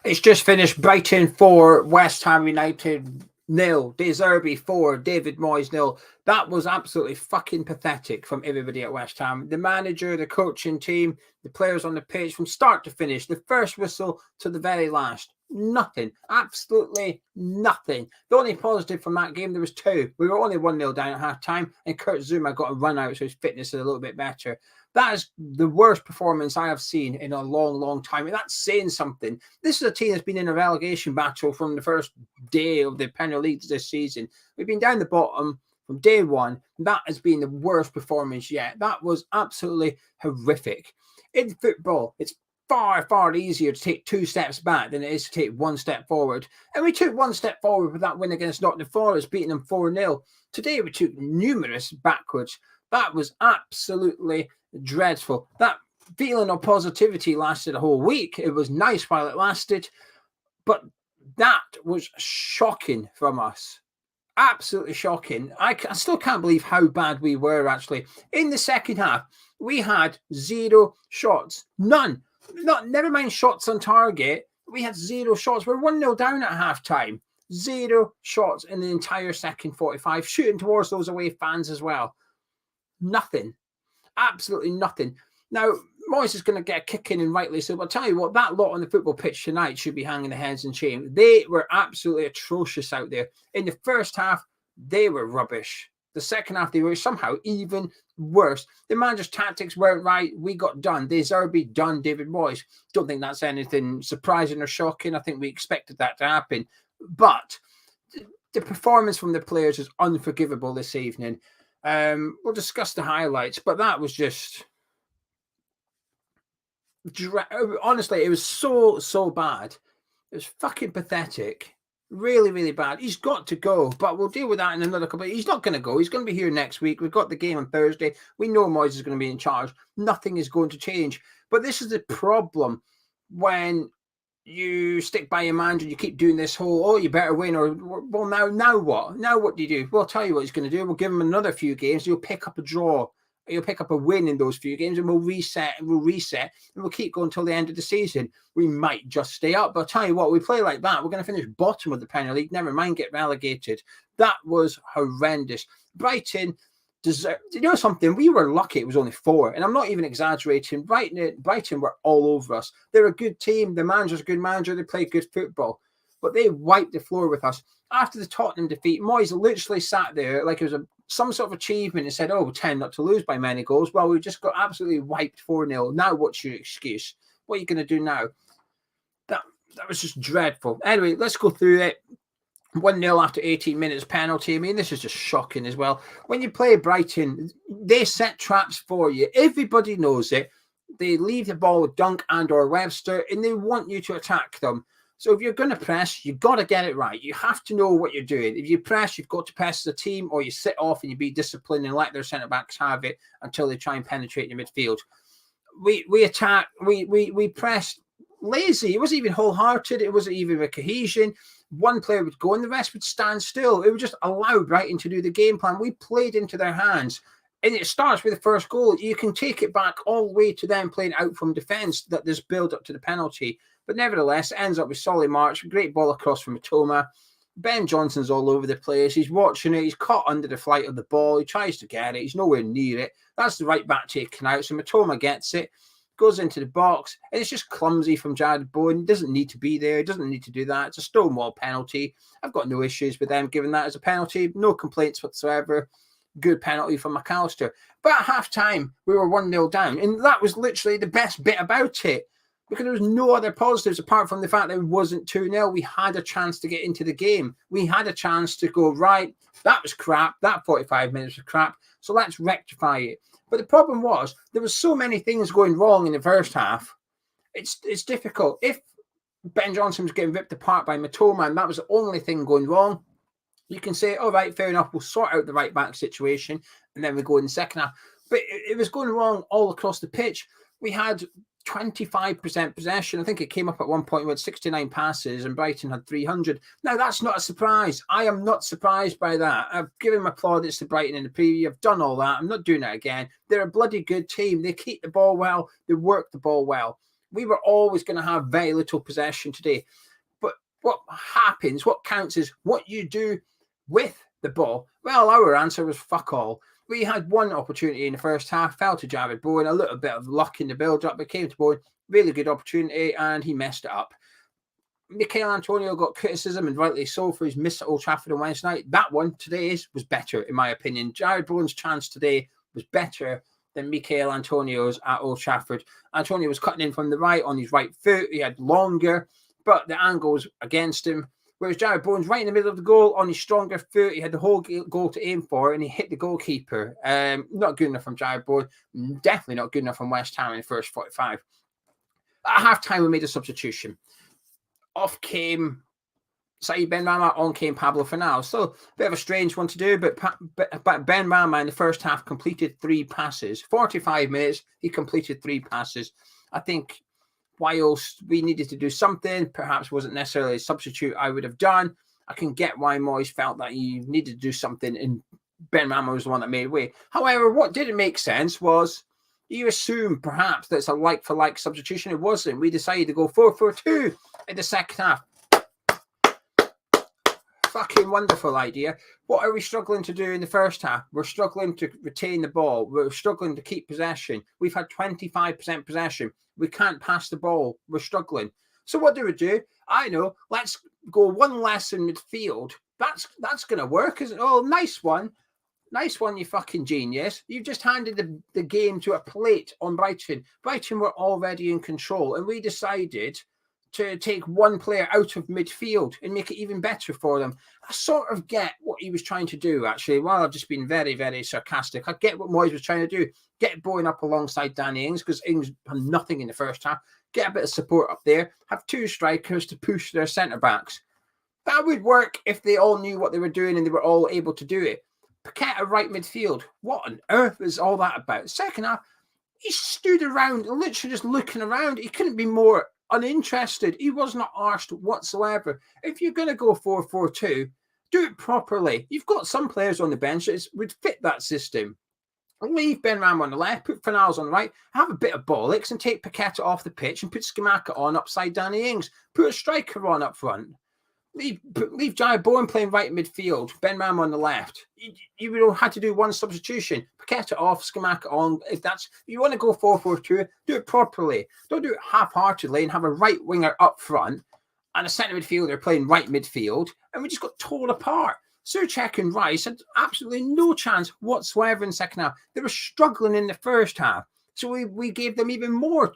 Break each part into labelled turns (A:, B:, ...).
A: It's just finished. Brighton 4, West Ham United 0. De Zerbi 4, David Moyes 0. That was absolutely fucking pathetic from everybody at West Ham. The manager, the coaching team, the players on the pitch, from start to finish, the first whistle to the very last. Nothing. Absolutely nothing. The only positive from that game, there was 2. We were only 1-0 down at half-time, and Kurt Zouma got a run out, so his fitness is a little bit better. That is the worst performance I have seen in a long, long time. And that's saying something. This is a team that's been in a relegation battle from the first day of the Premier League this season. We've been down the bottom from day one. That has been the worst performance yet. That was absolutely horrific. In football, it's far, far easier to take 2 steps back than it is to take 1 step forward. And we took 1 step forward with that win against Nottingham Forest, beating them 4-0. Today, we took numerous backwards. That was absolutely dreadful. That feeling of positivity lasted a whole week. It was nice while it lasted, but that was shocking from us. Absolutely shocking. I still can't believe how bad we were, actually. In the second half, we had 0 shots. None. Never mind shots on target. We had 0 shots. We're 1-0 down at half-time. 0 shots in the entire second 45, shooting towards those away fans as well. Nothing. Absolutely nothing. Now, Moyes is going to get a kick in, and rightly so. But I'll tell you what, that lot on the football pitch tonight should be hanging their heads in shame. They were absolutely atrocious out there. In the first half, they were rubbish. The second half, they were somehow even worse. The manager's tactics weren't right. We got done. De Zerbi done. David Moyes. Don't think that's anything surprising or shocking. I think we expected that to happen. But the performance from the players is unforgivable this evening. We'll discuss the highlights, but that was just honestly, it was so bad. It was fucking pathetic. Really, really bad. He's got to go, but we'll deal with that in another couple. He's not going to go. He's going to be here next week. We've got the game on Thursday. We know Moyes is going to be in charge. Nothing is going to change. But this is the problem when you stick by your manager, you keep doing this whole, oh, you better win, or, well, now what? Now what do you do? Well, I'll tell you what he's going to do. We'll give him another few games. He'll pick up a draw. He'll pick up a win in those few games, and we'll reset, and we'll keep going until the end of the season. We might just stay up, but I'll tell you what, we play like that, we're going to finish bottom of the Premier League. Never mind get relegated. That was horrendous. Brighton deserve. You know something? We were lucky it was only 4, and I'm not even exaggerating. Brighton were all over us. They're a good team. The manager's a good manager. They play good football, but they wiped the floor with us. After the Tottenham defeat, Moyes literally sat there like it was some sort of achievement and said, oh, we tend not to lose by many goals. Well, we just got absolutely wiped 4-0. Now what's your excuse? What are you going to do now? That was just dreadful. Anyway, let's go through it. 1-0 after 18 minutes, penalty. I mean, this is just shocking as well. When you play Brighton, they set traps for you. Everybody knows it. They leave the ball with Dunk and or Webster, and they want you to attack them. So if you're going to press, you've got to get it right. You have to know what you're doing. If you press, you've got to press as a team, or you sit off and you be disciplined and let their centre-backs have it until they try and penetrate the midfield. We attack, we pressed lazy. It wasn't even wholehearted. It wasn't even with cohesion. One player would go and the rest would stand still. It would just allow Brighton to do the game plan. We played into their hands. And it starts with the first goal. You can take it back all the way to them playing out from defence, that there's build up to the penalty. But nevertheless, it ends up with Solly March. Great ball across from Mitoma. Ben Johnson's all over the place. He's watching it. He's caught under the flight of the ball. He tries to get it. He's nowhere near it. That's the right back taken out. So Mitoma gets it, goes into the box, and it's just clumsy from Jared Bowen. He doesn't need to be there. He doesn't need to do that. It's a stonewall penalty. I've got no issues with them giving that as a penalty. No complaints whatsoever. Good penalty from Mac Allister. But at half-time, we were 1-0 down, and that was literally the best bit about it, because there was no other positives apart from the fact that it wasn't 2-0. We had a chance to get into the game. We had a chance to go, right, that was crap. That 45 minutes was crap. So let's rectify it. But the problem was there was so many things going wrong in the first half. It's difficult. If Ben Johnson was getting ripped apart by Mitoma and that was the only thing going wrong, you can say, all right, fair enough, we'll sort out the right-back situation, and then we go in the second half. But it was going wrong all across the pitch. We had 25% possession. I think it came up at one point with 69 passes, and Brighton had 300. Now, that's not a surprise. I am not surprised by that. I've given my plaudits to Brighton in the preview. I've done all that. I'm not doing it again. They're a bloody good team. They keep the ball well. They work the ball well. We were always going to have very little possession today. But what happens, what counts is what you do with the ball. Well, our answer was fuck all. We had one opportunity in the first half, fell to Jared Bowen, a little bit of luck in the build-up, but came to Bowen, really good opportunity, and he messed it up. Michail Antonio got criticism, and rightly so, for his miss at Old Trafford on Wednesday night. That one today was better, in my opinion. Jared Bowen's chance today was better than Michail Antonio's at Old Trafford. Antonio was cutting in from the right on his right foot. He had longer, but the angle was against him. Whereas Jared Bowen's right in the middle of the goal on his stronger foot. He had the whole goal to aim for, and he hit the goalkeeper. Not good enough from Jared Bowen. Definitely not good enough from West Ham in the first 45. At half-time, we made a substitution. Off came Saïd Benrahma, on came Pablo Fornal. So a bit of a strange one to do, but Benrahma in the first half completed 3 passes. 45 minutes, he completed 3 passes. I think whilst we needed to do something, perhaps wasn't necessarily a substitute I would have done. I can get why Moyes felt that he needed to do something, and Benrahma was the one that made way. However, what didn't make sense was you assume perhaps that's a like-for-like substitution. It wasn't. We decided to go 4-4-2 in the second half. Fucking wonderful idea. What are we struggling to do in the first half? We're struggling to retain the ball. We're struggling to keep possession. We've had 25% possession. We can't pass the ball. We're struggling. So what do we do? I know. Let's go one less in midfield. That's going to work, isn't it? Oh, nice one. Nice one, you fucking genius. You've just handed the game to a plate on Brighton. Brighton were already in control, and we decided to take one player out of midfield and make it even better for them. I sort of get what he was trying to do, actually. While I've just been very, very sarcastic, I get what Moyes was trying to do. Get Bowen up alongside Danny Ings, because Ings had nothing in the first half. Get a bit of support up there. Have 2 strikers to push their centre-backs. That would work if they all knew what they were doing and they were all able to do it. Paqueta right midfield. What on earth is all that about? Second half, he stood around, literally just looking around. He couldn't be more uninterested. He was not arsed whatsoever. If you're going to go 4-4-2, do it properly. You've got some players on the bench that would fit that system. Leave Benrahma on the left, put Fornals on the right, have a bit of bollocks and take Paqueta off the pitch and put Scamacca on upside Danny Ings. Put a striker on up front. Leave Jared Bowen playing right midfield, Benrahma on the left. You would have had to do one substitution. Paqueta off, Scamacca on. If you want to go 4-4-2, do it properly. Don't do it half-heartedly and have a right winger up front and a centre midfielder playing right midfield, and we just got torn apart. Souček and Rice had absolutely no chance whatsoever in the second half. They were struggling in the first half, so we gave them even more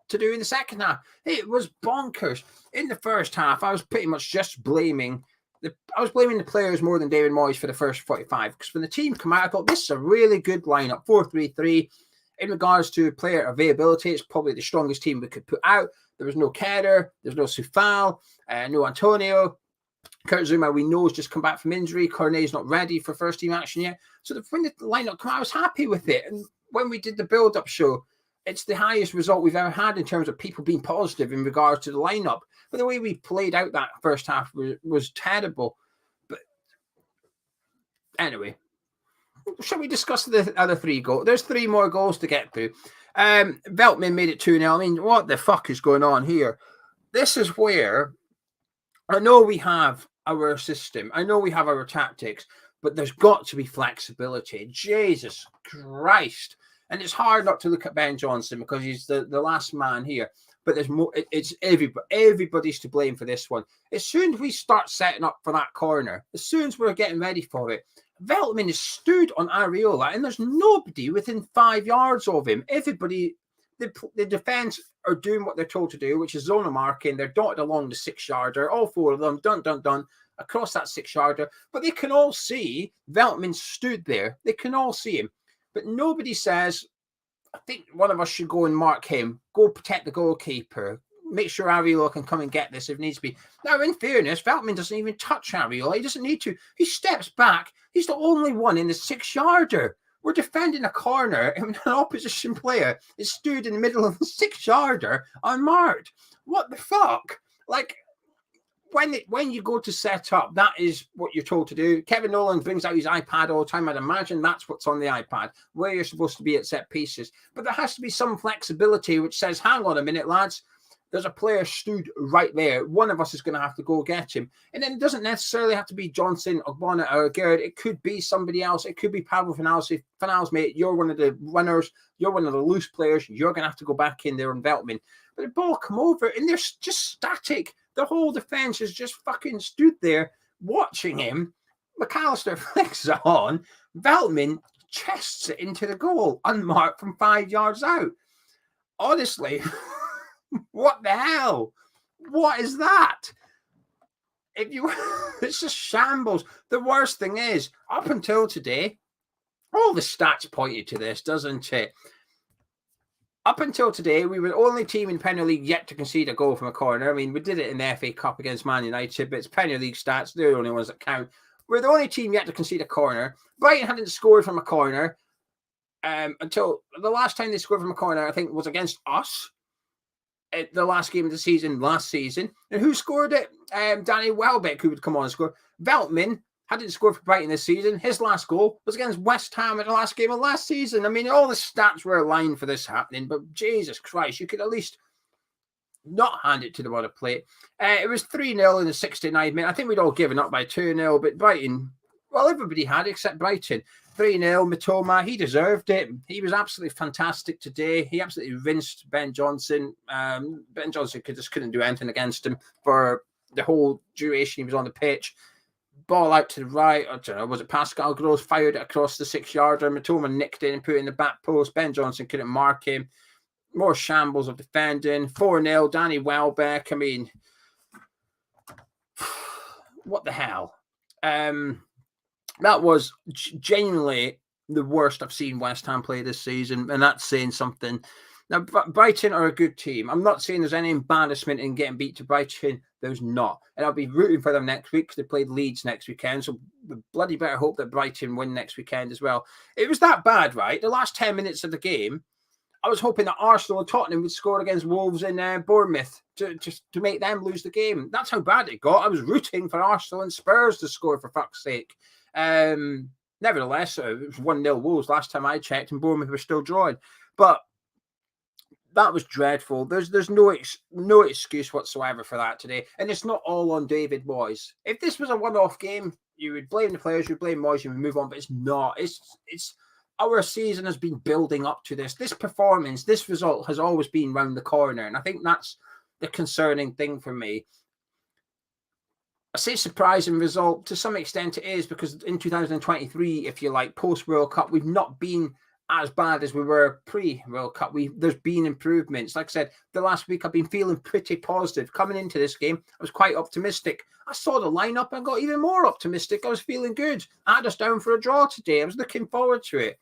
A: to do in the second half. It was bonkers. In the first half, I was pretty much just blaming the players more than David Moyes for the first 45, because when the team came out, I thought this is a really good lineup, 4-3-3. In regards to player availability, it's probably the strongest team we could put out. There was no Keder, there's no Soufal, no Antonio. Kurt Zuma, we know, has just come back from injury. Cornet's not ready for first team action yet. So when the lineup came out, I was happy with it. And when we did the build-up show, it's the highest result we've ever had in terms of people being positive in regards to the lineup. But the way we played out that first half was terrible. But anyway, shall we discuss the other 3 goals? There's 3 more goals to get through. Veltman made it 2-0. I mean, what the fuck is going on here? This is where I know we have our system. I know we have our tactics, but there's got to be flexibility. Jesus Christ. And it's hard not to look at Ben Johnson because he's the last man here. But there's more. It's everybody's to blame for this one. As soon as we start setting up for that corner, as soon as we're getting ready for it, Veltman is stood on Areola, and there's nobody within 5 yards of him. Everybody, the defence are doing what they're told to do, which is zona marking. They're dotted along the 6-yarder, all 4 of them, done, across that 6-yarder. But they can all see Veltman stood there. They can all see him. But nobody says, I think one of us should go and mark him, go protect the goalkeeper, make sure Areola can come and get this if needs to be. Now, in fairness, Veltman doesn't even touch Areola. He doesn't need to. He steps back. He's the only one in the 6-yarder. We're defending a corner, and an opposition player is stood in the middle of the 6-yarder unmarked. What the fuck? Like, when you go to set up, that is what you're told to do. Kevin Nolan brings out his iPad all the time. I'd imagine that's what's on the iPad, where you're supposed to be at set pieces. But there has to be some flexibility which says, hang on a minute, lads. There's a player stood right there. One of us is going to have to go get him. And then it doesn't necessarily have to be Johnson, Ogbonna, or Garrett. It could be somebody else. It could be Pablo Fanals. Fanals, mate, you're one of the runners. You're one of the loose players. You're going to have to go back in there and Veltman. But the ball come over, and they're just static. The whole defence is just fucking stood there watching him. Mac Allister flicks it on. Veltman chests it into the goal, unmarked from 5 yards out. Honestly... What the hell? What is that? It's just shambles. The worst thing is, up until today, all the stats pointed to this, doesn't it? Up until today, we were the only team in Premier League yet to concede a goal from a corner. I mean, we did it in the FA Cup against Man United, but it's Premier League stats. They're the only ones that count. We're the only team yet to concede a corner. Brighton hadn't scored from a corner until the last time they scored from a corner, I think, was against us. The last game of the season, last season. And who scored it? Danny Welbeck, who would come on and score. Veltman hadn't scored for Brighton this season. His last goal was against West Ham in the last game of last season. I mean, all the stats were aligned for this happening, but Jesus Christ, you could at least not hand it to them on a plate. It was 3-0 in the 69th minute. I think we'd all given up by 2-0, but Brighton, well, everybody had except Brighton. 3-0, Mitoma, he deserved it. He was absolutely fantastic today. He absolutely rinsed Ben Johnson. Ben Johnson couldn't do anything against him for the whole duration he was on the pitch. Ball out to the right, I don't know, was it Pascal Gross fired it across the 6-yarder? Mitoma nicked it and put it in the back post. Ben Johnson couldn't mark him. More shambles of defending. 4-0, Danny Welbeck. I mean, what the hell? That was genuinely the worst I've seen West Ham play this season, and that's saying something. Now, Brighton are a good team. I'm not saying there's any embarrassment in getting beat to Brighton. There's not. And I'll be rooting for them next week because they played Leeds next weekend, so we bloody better hope that Brighton win next weekend as well. It was that bad, right? The last 10 minutes of the game, I was hoping that Arsenal and Tottenham would score against Wolves and Bournemouth to make them lose the game. That's how bad it got. I was rooting for Arsenal and Spurs to score, for fuck's sake. Nevertheless, it was 1-0 Wolves last time I checked, and Bournemouth were still drawing. But that was dreadful. There's no excuse whatsoever for that today, and it's not all on David Moyes. If this was a one-off game, you would blame the players, you would blame Moyes, you would move on. But it's not. It's our season has been building up to this. This performance, this result has always been round the corner, and I think that's the concerning thing for me. I say surprising result. To some extent it is, because in 2023, if you like, post-World Cup, we've not been as bad as we were pre-World Cup. There's been improvements. Like I said, the last week I've been feeling pretty positive. Coming into this game, I was quite optimistic. I saw the lineup and got even more optimistic. I was feeling good. I had us down for a draw today. I was looking forward to it.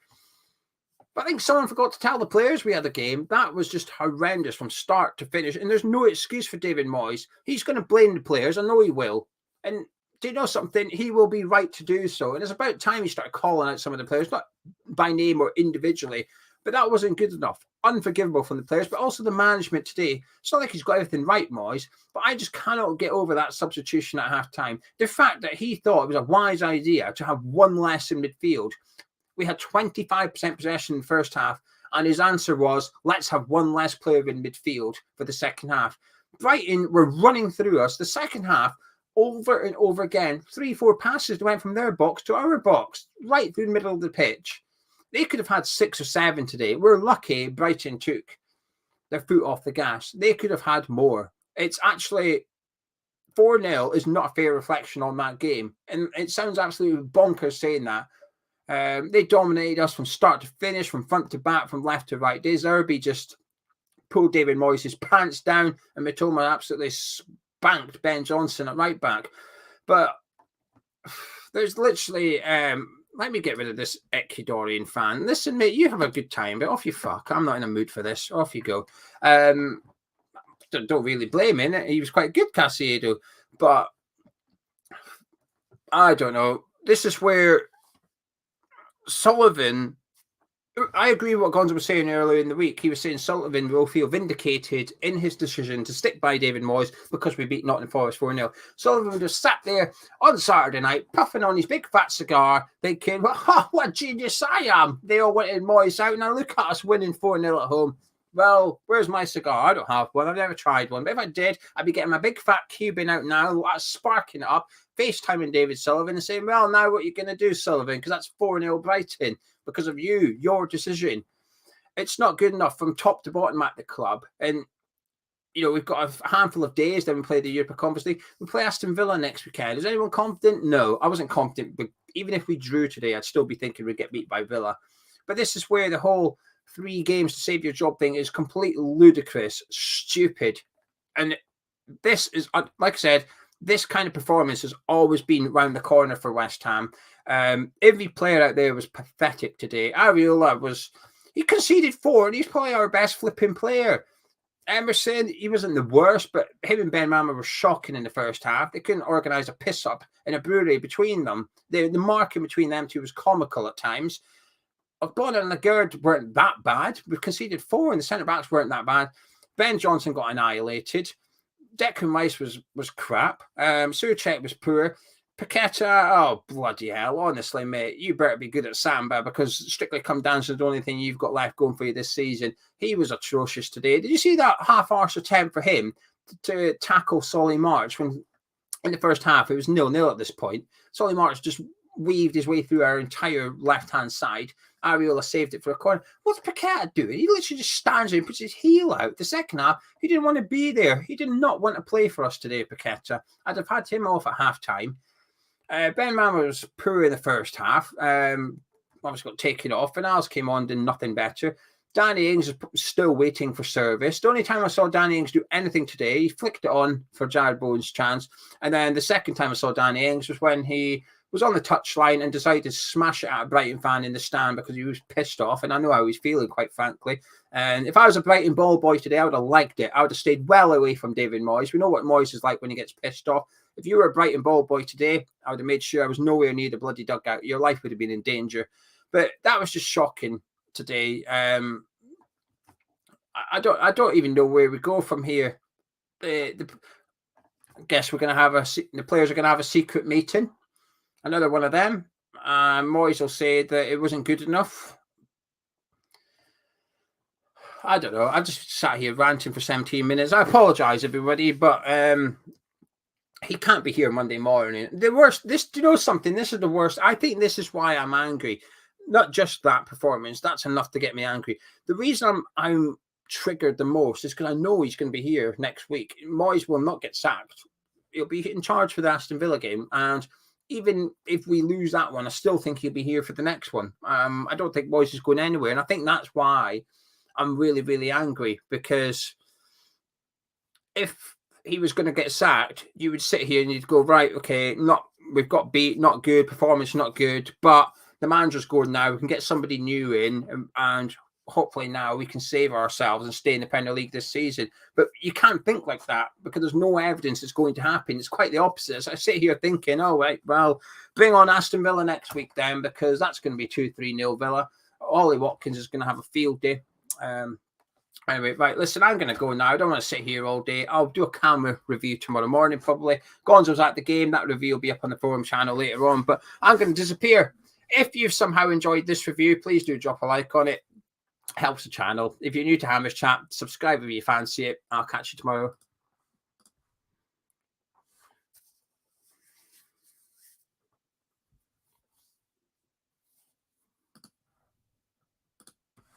A: But I think someone forgot to tell the players we had a game. That was just horrendous from start to finish. And there's no excuse for David Moyes. He's going to blame the players. I know he will. And do you know something? He will be right to do so. And it's about time he started calling out some of the players, not by name or individually. But that wasn't good enough. Unforgivable from the players, but also the management today. It's not like he's got everything right, Moyes, but I just cannot get over that substitution at half-time. The fact that he thought it was a wise idea to have one less in midfield. We had 25% possession in the first half, and his answer was, let's have one less player in midfield for the second half. Brighton were running through us. The second half, over and over again, 3-4 passes went from their box to our box, right through the middle of the pitch. They could have had 6 or 7 today. We're lucky Brighton took their foot off the gas. They could have had more. It's actually 4-0 is not a fair reflection on that game. And it sounds absolutely bonkers saying that. They dominated us from start to finish, from front to back, from left to right. De Zerbi just pulled David Moyes' pants down, and Mitoma absolutely spanked Ben Johnson at right back. But there's literally... let me get rid of this Ecuadorian fan. Listen, mate, you have a good time, but off you fuck. I'm not in a mood for this. Off you go. Don't really blame him. He was quite good, Caicedo. But I don't know. This is where Sullivan, I agree with what Gonzo was saying earlier in the week. He was saying Sullivan will feel vindicated in his decision to stick by David Moyes because we beat Nottingham Forest 4-0. Sullivan just sat there on Saturday night, puffing on his big fat cigar, thinking, oh, what a genius I am. They all wanted Moyes out. Now look at us winning 4-0 at home. Well, where's my cigar? I don't have one. I've never tried one. But if I did, I'd be getting my big fat Cuban out now, sparking it up, FaceTiming David Sullivan and saying, well, now what are you going to do, Sullivan? Because that's 4-0 Brighton because of you, your decision. It's not good enough from top to bottom at the club. And, you know, we've got a handful of days, then we play the Europa Conference League. We play Aston Villa next weekend. Is anyone confident? No, I wasn't confident. But even if we drew today, I'd still be thinking we'd get beat by Villa. But this is where the whole 3 games to save your job thing is completely ludicrous, stupid. And this is, like I said, this kind of performance has always been round the corner for West Ham. Every player out there was pathetic today. Areola he conceded 4, and he's probably our best flipping player. Emerson, he wasn't the worst, but him and Ben Rama were shocking in the first half. They couldn't organise a piss-up and a brewery between them. The marking between them two was comical at times. Bonner and Lagarde weren't that bad. We conceded 4, and the centre-backs weren't that bad. Ben Johnson got annihilated. Declan Rice was crap. Surchek was poor. Paqueta, oh, bloody hell. Honestly, mate, you better be good at Samba because Strictly Come Dancing is the only thing you've got left going for you this season. He was atrocious today. Did you see that half-arse attempt for him to tackle Solly March when in the first half it was 0-0 at this point? Solly March just weaved his way through our entire left-hand side. Areola saved it for a corner. What's Paqueta doing? He literally just stands there and puts his heel out. The second half, he didn't want to be there. He did not want to play for us today, Paqueta. I'd have had him off at half-time. Ben Rama was poor in the first half. Obviously got taken off. Finals came on, did nothing better. Danny Ings is still waiting for service. The only time I saw Danny Ings do anything today, he flicked it on for Jared Bowen's chance. And then the second time I saw Danny Ings was when he was on the touchline and decided to smash it at a Brighton fan in the stand because he was pissed off. And I know how he's feeling, quite frankly. And if I was a Brighton ball boy today, I would have liked it. I would have stayed well away from David Moyes. We know what Moyes is like when he gets pissed off. If you were a Brighton ball boy today, I would have made sure I was nowhere near the bloody dugout. Your life would have been in danger. But that was just shocking today. I don't even know where we go from here. I guess we're going to have the players are going to have a secret meeting. Another one of them. Moyes will say that it wasn't good enough. I don't know. I just sat here ranting for 17 minutes. I apologise, everybody, but he can't be here Monday morning. The worst. Do you know something? This is the worst. I think this is why I'm angry. Not just that performance. That's enough to get me angry. The reason I'm triggered the most is because I know he's going to be here next week. Moyes will not get sacked. He'll be in charge for the Aston Villa game, and even if we lose that one, I still think he'll be here for the next one. I don't think Moyes is going anywhere. And I think that's why I'm really, really angry. Because if he was going to get sacked, you would sit here and you'd go, right, okay, we've got beat, not good, performance not good, but the manager's going now. We can get somebody new in and hopefully now we can save ourselves and stay in the Premier League this season. But you can't think like that because there's no evidence it's going to happen. It's quite the opposite. So I sit here thinking, oh, right, well, bring on Aston Villa next week then because that's going to be 2-3-0 Villa. Ollie Watkins is going to have a field day. Anyway, right, listen, I'm going to go now. I don't want to sit here all day. I'll do a camera review tomorrow morning probably. Gonzo's at the game. That review will be up on the forum channel later on. But I'm going to disappear. If you've somehow enjoyed this review, please do drop a like on it. Helps the channel. If you're new to Hammers Chat, subscribe if you fancy it. I'll catch you tomorrow.